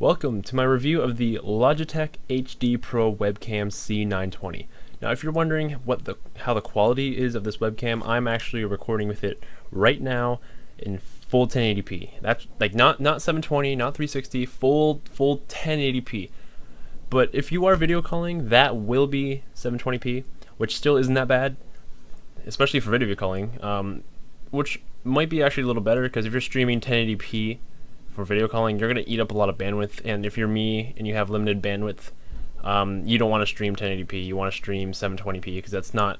Welcome to my review of the Logitech HD Pro Webcam C920. Now if you're wondering how the quality is of this webcam, I'm actually recording with it right now in full 1080p. That's like not 720, not 360, full 1080p. But if you are video calling, that will be 720p, which still isn't that bad, especially for video calling, which might be actually a little better because if you're streaming 1080p for video calling, you're going to eat up a lot of bandwidth, and if you're me and you have limited bandwidth, you don't want to stream 1080p, you want to stream 720p because that's not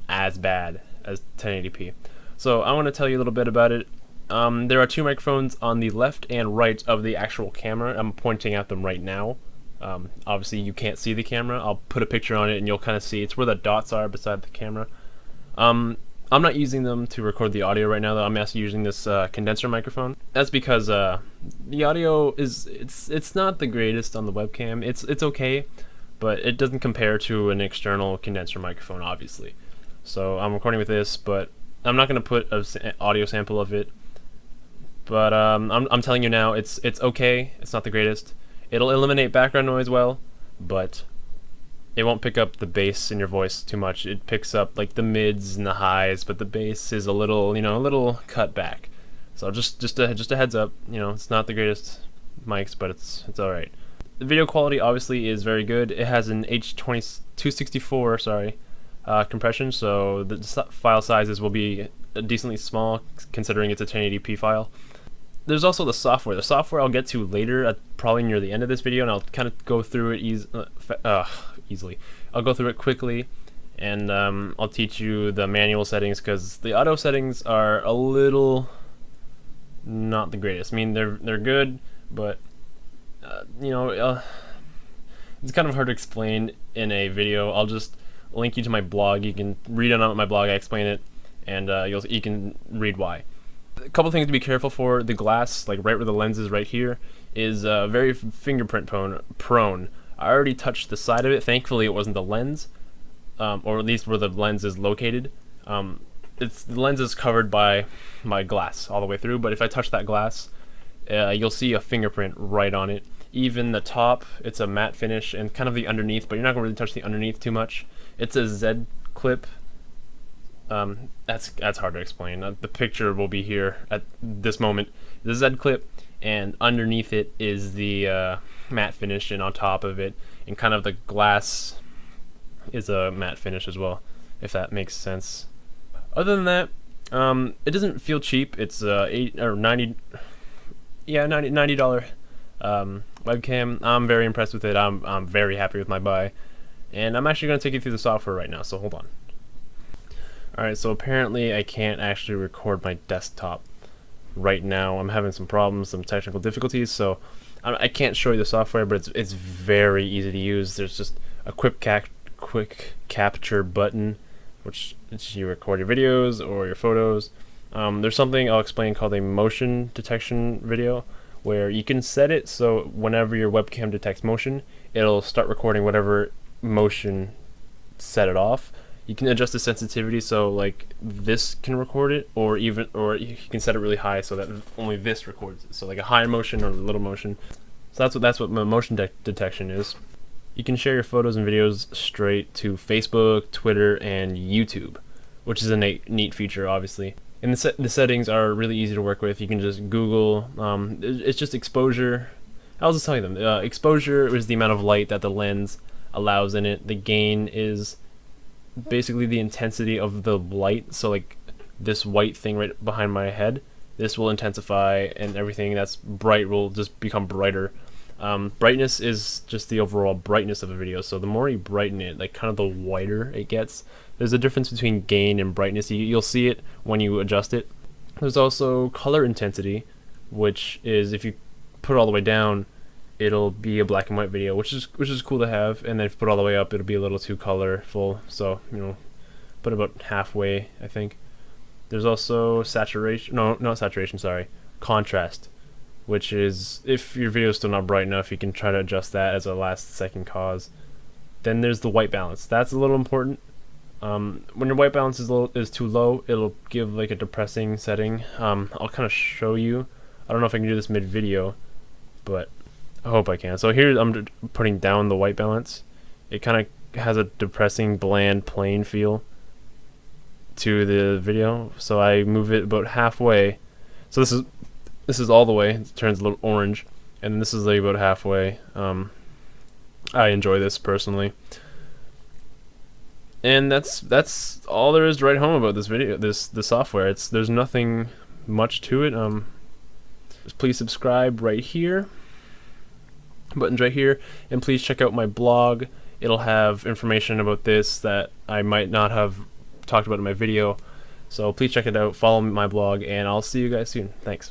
as bad as 1080p. So I want to tell you a little bit about it. There are two microphones on the left and right of the actual camera. I'm pointing at them right now. Obviously you can't see the camera. I'll put a picture on it and you'll kind of see it's where the dots are beside the camera. I'm not using them to record the audio right now though. I'm actually using this condenser microphone. That's because the audio it's not the greatest on the webcam. It's okay, but it doesn't compare to an external condenser microphone, obviously. So I'm recording with this, but I'm not going to put an audio sample of it. But I'm telling you now, it's okay. It's not the greatest. It'll eliminate background noise well, but it won't pick up the bass in your voice too much. It picks up like the mids and the highs, but the bass is a little cut back. So just a heads up, it's not the greatest mics, but it's all right. The video quality obviously is very good. It has an H264 compression, so the file sizes will be decently small considering it's a 1080p file. There's also the software. The software I'll get to later, probably near the end of this video, and I'll kind of go through it easily. I'll go through it quickly, and I'll teach you the manual settings because the auto settings are a little not the greatest. I mean, they're good, but it's kind of hard to explain in a video. I'll just link you to my blog. You can read on my blog. I explain it, and you can read why. A couple things to be careful for. The glass, like right where the lens is right here, is very fingerprint prone. I already touched the side of it. Thankfully it wasn't the lens, or at least where the lens is located. The lens is covered by my glass all the way through, but if I touch that glass, you'll see a fingerprint right on it. Even the top, it's a matte finish, and kind of the underneath, but you're not going to really touch the underneath too much. It's a Z clip. That's hard to explain. The picture will be here at this moment. The Z clip, and underneath it is the matte finish, and on top of it, and kind of the glass is a matte finish as well, if that makes sense. Other than that, it doesn't feel cheap. It's $90 webcam. I'm very impressed with it. I'm very happy with my buy, and I'm actually going to take you through the software right now. So hold on. Alright, so apparently I can't actually record my desktop right now. I'm having some problems, some technical difficulties, so I can't show you the software, but it's very easy to use. There's just a quick capture button, which you record your videos or your photos. There's something I'll explain called a motion detection video, where you can set it so whenever your webcam detects motion, it'll start recording whatever motion set it off. You can adjust the sensitivity so like this can record it, or you can set it really high so that only this records it. So like a high motion or a little motion. So that's what motion detection is. You can share your photos and videos straight to Facebook, Twitter, and YouTube, which is a neat feature, obviously. And the settings are really easy to work with. You can just Google. It's just exposure. I'll just tell you them. Exposure is the amount of light that the lens allows in it. The gain is basically the intensity of the light. So like this white thing right behind my head, this will intensify, and everything that's bright will just become brighter. Brightness is just the overall brightness of a video, so the more you brighten it, like kind of the whiter it gets. There's a difference between gain and brightness. You'll see it when you adjust it. There's also color intensity, which is if you put it all the way down, it'll be a black and white video, which is cool to have, and then if you put it all the way up, it'll be a little too colorful. So put it about halfway, I think. There's also saturation. No, not saturation. Sorry, contrast, which is if your video is still not bright enough, you can try to adjust that as a last second cause. Then there's the white balance. That's a little important. When your white balance is too low, it'll give like a depressing setting. I'll kind of show you. I don't know if I can do this mid video, but I hope I can. So here I'm putting down the white balance. It kind of has a depressing, bland, plain feel to the video. So I move it about halfway. So this is all the way. It turns a little orange, and this is like about halfway. I enjoy this personally, and that's all there is to write home about this video. The software. There's nothing much to it. Please subscribe right here. Buttons right here, and please check out my blog. It'll have information about this that I might not have talked about in my video. So please check it out. Follow my blog, and I'll see you guys soon. Thanks.